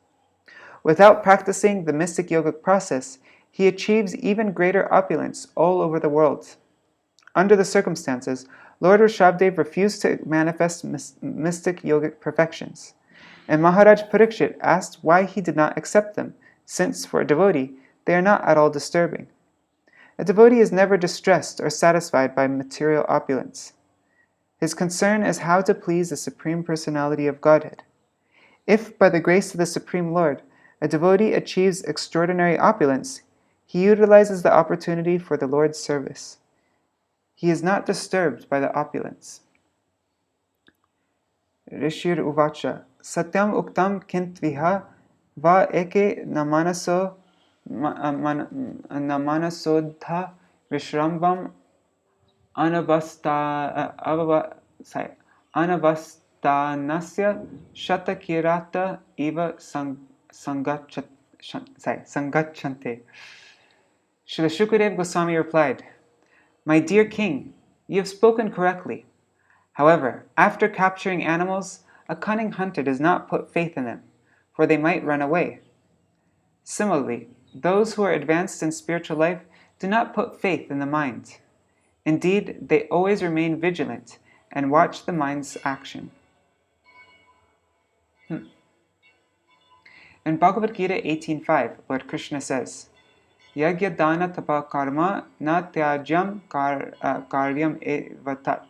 Without practicing the mystic yogic process, he achieves even greater opulence all over the world. Under the circumstances, Lord Ṛṣabhadeva refused to manifest mystic yogic perfections, and Maharaj Parikshit asked why he did not accept them, since for a devotee they are not at all disturbing. A devotee is never distressed or satisfied by material opulence. His concern is how to please the Supreme Personality of Godhead. If, by the grace of the Supreme Lord, a devotee achieves extraordinary opulence, he utilizes the opportunity for the Lord's service. He is not disturbed by the opulence. Rishir Uvacha Satyam Uktam Kintviha Va Eke Namanasodha Vishrambam Anavastanasya Shatakirata Eva Sangachante. Srila Shukadeva Goswami replied, "My dear king, you have spoken correctly. However, after capturing animals, a cunning hunter does not put faith in them, for they might run away. Similarly, those who are advanced in spiritual life do not put faith in the mind. Indeed, they always remain vigilant and watch the mind's action." In Bhagavad Gita 18.5, Lord Krishna says, "Yagya dana tapa karma na tyajyam karyam evatat.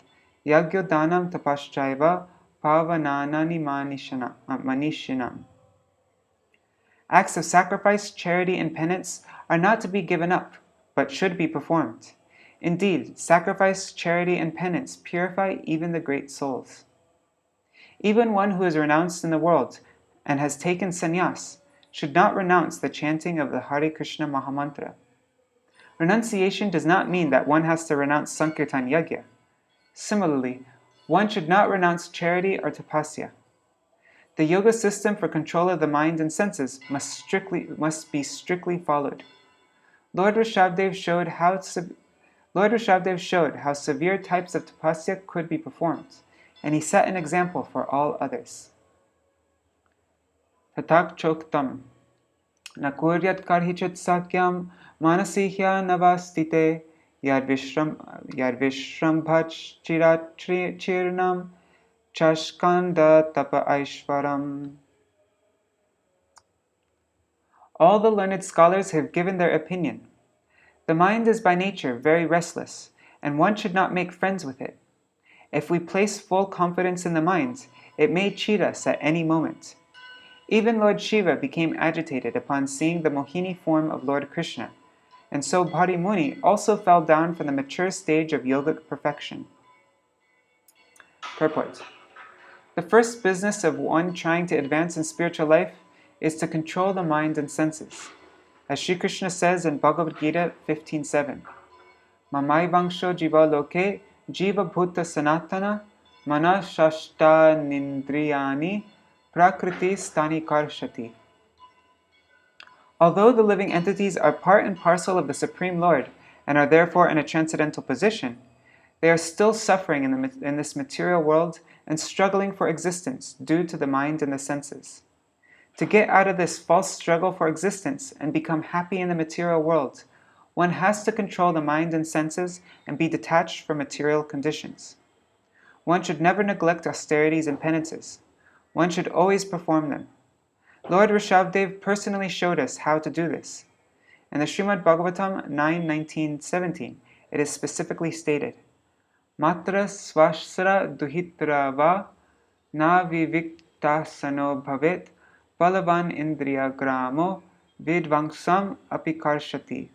Yagya danam tapaschaiva pavananani manishinam." Acts of sacrifice, charity, and penance are not to be given up, but should be performed. Indeed, sacrifice, charity, and penance purify even the great souls. Even one who is renounced in the world and has taken sannyas should not renounce the chanting of the Hare Krishna Mahamantra. Renunciation does not mean that one has to renounce Sankirtan Yagya. Similarly, one should not renounce charity or tapasya. The yoga system for control of the mind and senses must be strictly followed. Lord Ṛṣabhadeva showed how severe types of tapasya could be performed, and he set an example for all others. Tatak choktam nakuryat karhichit sakyam manasihya navastite yarvishrambhach chirat chirnam chashkanda tapa aishwaram. All the learned scholars have given their opinion. The mind is by nature very restless, and one should not make friends with it. If we place full confidence in the mind, it may cheat us at any moment. Even Lord Shiva became agitated upon seeing the Mohini form of Lord Krishna, and so Bhari Muni also fell down from the mature stage of yogic perfection. Purport. The first business of one trying to advance in spiritual life is to control the mind and senses. As Sri Krishna says in Bhagavad Gita 15:7, Mamaivangsho jiva loke jiva bhuta sanatana mana shashta nindriyani prakriti stani karshati. Although the living entities are part and parcel of the Supreme Lord and are therefore in a transcendental position, they are still suffering in this material world and struggling for existence due to the mind and the senses. To get out of this false struggle for existence and become happy in the material world, one has to control the mind and senses and be detached from material conditions. One should never neglect austerities and penances. One should always perform them. Lord Ṛṣabhadeva personally showed us how to do this. In the Śrīmad-Bhāgavatam 9:19-17, it is specifically stated, Matra svasra duhitrava na viviktasano bhavet balavan indriya gramo vidvangsam apikarshati.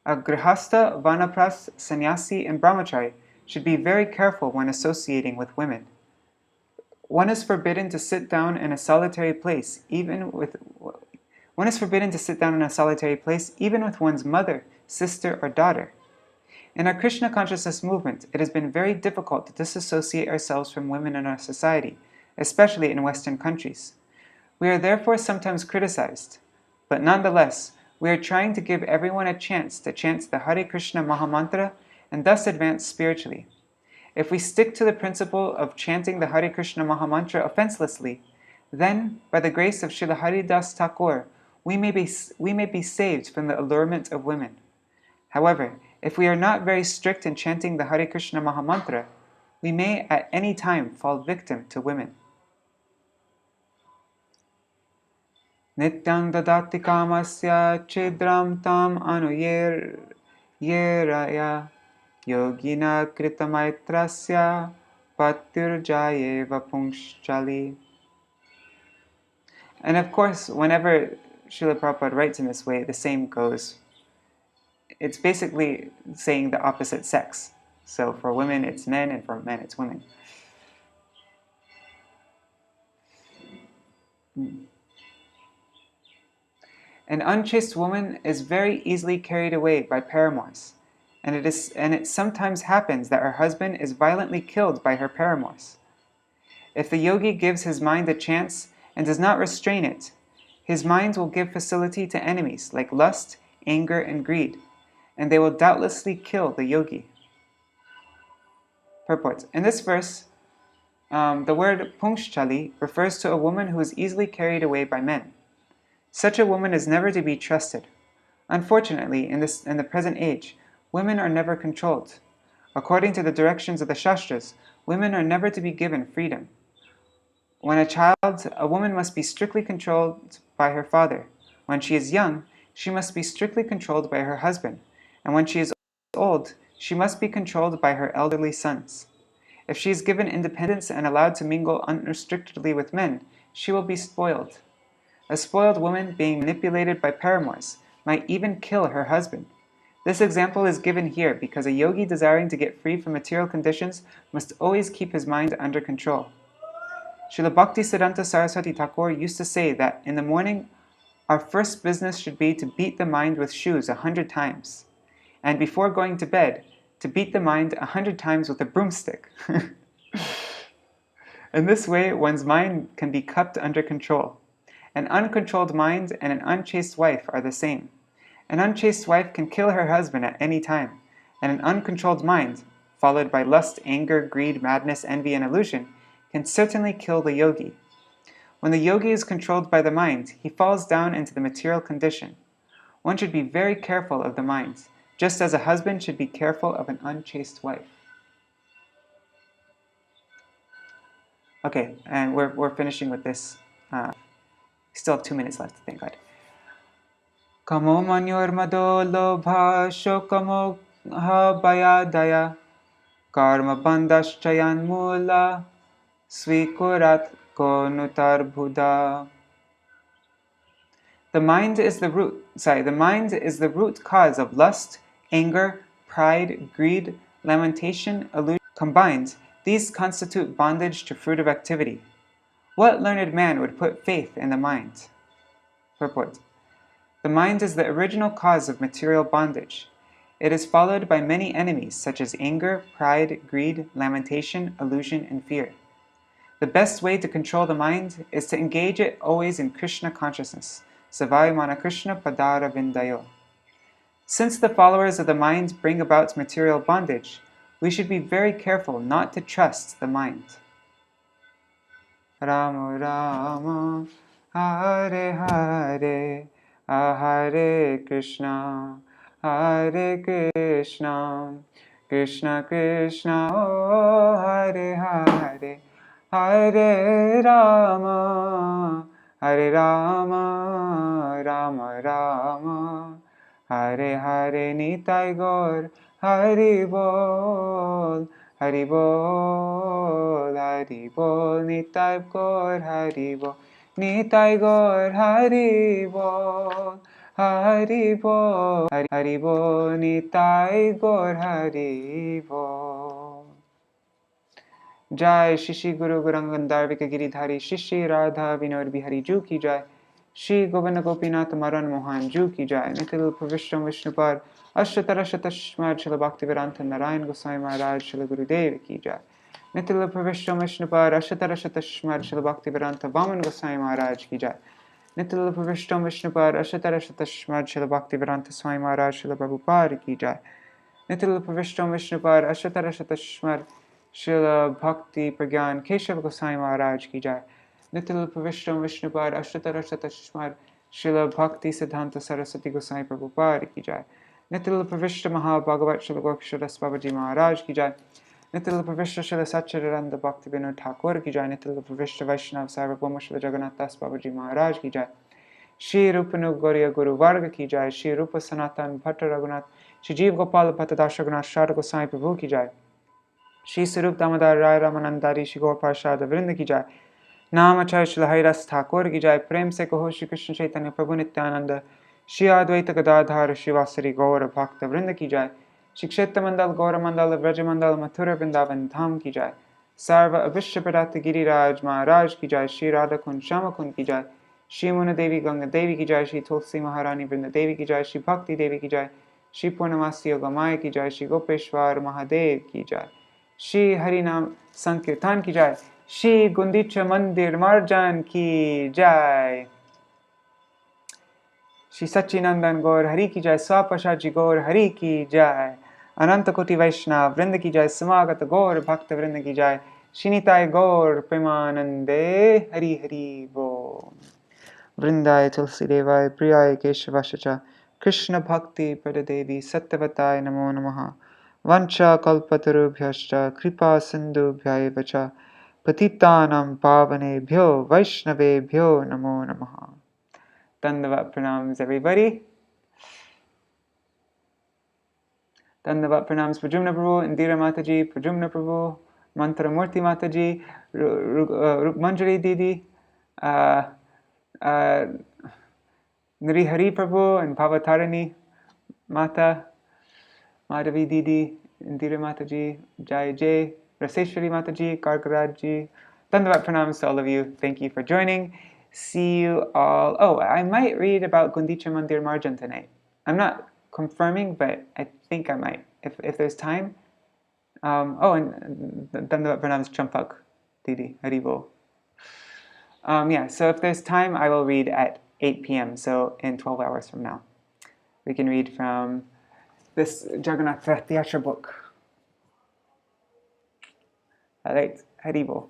A grihastha, vanapras, sannyasi, and brahmachari should be very careful when associating with women. One is forbidden to sit down in a solitary place, even with one's mother, sister, or daughter. In our Krishna consciousness movement, it has been very difficult to disassociate ourselves from women in our society, especially in Western countries. We are therefore sometimes criticized, but nonetheless, we are trying to give everyone a chance to chant the Hare Krishna Mahamantra and thus advance spiritually. If we stick to the principle of chanting the Hare Krishna Mahamantra offenselessly, then, by the grace of Srila Haridas Thakur, we may be saved from the allurement of women. However, if we are not very strict in chanting the Hare Krishna Mahamantra, we may at any time fall victim to women. Nityam dadati kamasya chidram tam anuyeraya yogina kritamaitrasya patirjayeva pungshchali. And of course, whenever Srila Prabhupada writes in this way, the same goes. It's basically saying the opposite sex. So for women, it's men, and for men, it's women. An unchaste woman is very easily carried away by paramours, and it sometimes happens that her husband is violently killed by her paramours. If the yogi gives his mind a chance and does not restrain it, his mind will give facility to enemies like lust, anger, and greed, and they will doubtlessly kill the yogi. Purport. In this verse, the word pungshchali refers to a woman who is easily carried away by men. Such a woman is never to be trusted. Unfortunately, in the present age, women are never controlled. According to the directions of the Shastras, women are never to be given freedom. When a child, a woman must be strictly controlled by her father. When she is young, she must be strictly controlled by her husband. And when she is old, she must be controlled by her elderly sons. If she is given independence and allowed to mingle unrestrictedly with men, she will be spoiled. A spoiled woman being manipulated by paramours might even kill her husband. This example is given here because a yogi desiring to get free from material conditions must always keep his mind under control. Srila Bhaktisiddhanta Saraswati Thakur used to say that in the morning, our first business should be to beat the mind with shoes 100 times, and before going to bed, to beat the mind 100 times with a broomstick. In this way, one's mind can be kept under control. An uncontrolled mind and an unchaste wife are the same. An unchaste wife can kill her husband at any time, and an uncontrolled mind, followed by lust, anger, greed, madness, envy, and illusion, can certainly kill the yogi. When the yogi is controlled by the mind, he falls down into the material condition. One should be very careful of the mind, just as a husband should be careful of an unchaste wife. Okay, and we're finishing with this. Still have 2 minutes left, thank God. Kamo manyor mado lobha shokamo bayadaya karma bandaschayan mula swikurat konutar buddha. The mind is the root cause of lust, anger, pride, greed, lamentation, illusion. Combined, These constitute bondage to fruit of activity. What learned man would put faith in the mind? Purport. The mind is the original cause of material bondage. It is followed by many enemies such as anger, pride, greed, lamentation, illusion, and fear. The best way to control the mind is to engage it always in Krishna consciousness. Savai mana Krishna padara vindayo. Since the followers of the mind bring about material bondage, we should be very careful not to trust the mind. Rama Rama Hare Hare Hare Krishna Krishna Krishna Hare Hare Hare Rama Rama Rama Hare Hare Nitai Gaur Hari Bol Hari Bol Nitai Gaur Hari Bol Nitai Gaur Hari Bol Hari Bol Nitai Gaur Hari Bol. Jai Shishi Guru Gurangandar Giridhari Shishi Radha Vinod Bihari Ju Ki Jai. Shri Govinda Gopinath Maran Mohan Ju Ki Jai. Nitil Pravishtam Vishnupad Ashtatarashatashmad Srila Bhaktivedanta Narayan Goswami Maharaj Srila Gurudev Ki Jai. Nitil Pravishtam Vishnupad Ashtatarashatashmad Srila Bhaktivedanta Vaman Goswami Maharaj Ki Jai. Nitil Pravishtam Vishnupad Ashtatarashatashmad Srila Bhaktivedanta Swami Maharaj Srila Prabhupada Ki Jai. Nitil Pravishtam Vishnupad Ashtatarashatashmad Srila Bhakti Pragyan Keshav Goswami Maharaj Ki Jai. Nitil Pravishtam Vishnupad Ashtatarashatashmad Srila Bhakti Siddhanta Saraswati Goswami Prabhupada Ki Jai. Nitil Pravishta Maha-Bhagavat Srila Gopishwara Ṛṣabhadeva Maharaj Ki Jai. Nitil Pravishta Srila Satchidananda Bhakti Vinod Thakur Ki Jai. Nitil Pravishta Vaishnav Sarvabhauma Srila Jagannath Das Babaji Maharaj Ki Jai. Shri Rupanu Gauriya Guru Varga Ki Jai. Shri Rupa Sanatan Bhatta Raghunath Shri Jeev Gopal Bhatta Das Raghunath Shara Goswami Prabhu Ki Jai. Shri Sarup Damodar Rai Ramanandari Shri Gaur Parshad Vrinda Ki Jai. Namacharya Srila Haridas Thakur Ki Jai. Prem Se Kaho Shri Krishna Chaitanya Prabhu Nityananda Shri Advaita Gadadhar Shri Vasari Gaura Bhakta Vrinda Ki Jai. Shri Kshetra Mandal Gaura Mandal Vraja Mandal Mathura Vrindavan Dham Ki Jai. Sarva Avishya Pradata Giriraj Maharaj Ki Jai. Shri Radha Kund Shama Kund Ki Jai. Shri Muna Devi Ganga Devi Ki Jai. Shri Tulsi Maharani Vrinda Devi Ki Jai. Shri Bhakti Devi Ki Jai. Shri Purnamasi Yogamaya Ki Jai. Shri Gopeshwar Mahadev Ki Jai. Shri Harinam Sankirtan Ki Jai. Shri Gundicha Mandir Marjan Ki Jai. Shri Sachinandan Gaur Hari Ki Jai. Swapashaji Gaur Hari Ki Jai. Ananta Koti Vaishnav Vrinda Ki Jai. Samagata Gaur Bhakta Vrinda Ki Jai. Shinitai Gaur Premanande Hari Hari Bo. Vrindai Tulsi Devai Priyai Keshavashacha Krishna Bhakti Padadevi Sattavatai Namo Namaha. Vancha kalpatarubhyascha kripa sindhubhya vacha patitanam pavanebhyo vaishnavebhyo namo namaha. Dandavat pranams everybody. Dandavat pranams Prajumna Prabhu, Indira Mataji, Prajumna Prabhu, Mantra Murti Mataji, Manjari Didi, Nrihari Prabhu and Bhavatarani Mata, Madhavi Didi, Indira Mataji, Jai Jai, Raseshwari Mataji, Karkaraj Dandavat pranams to all of you. Thank you for joining. See you all. Oh, I might read about Gundicha Mandir Marjan tonight. I'm not confirming, but I think I might, if there's time. And Dandavat pranams Champak Didi, Haribo. Yeah, so if there's time, I will read at 8 p.m., so in 12 hours from now. We can read from this Jagannath Rath Yatra book. Alright, Haribo.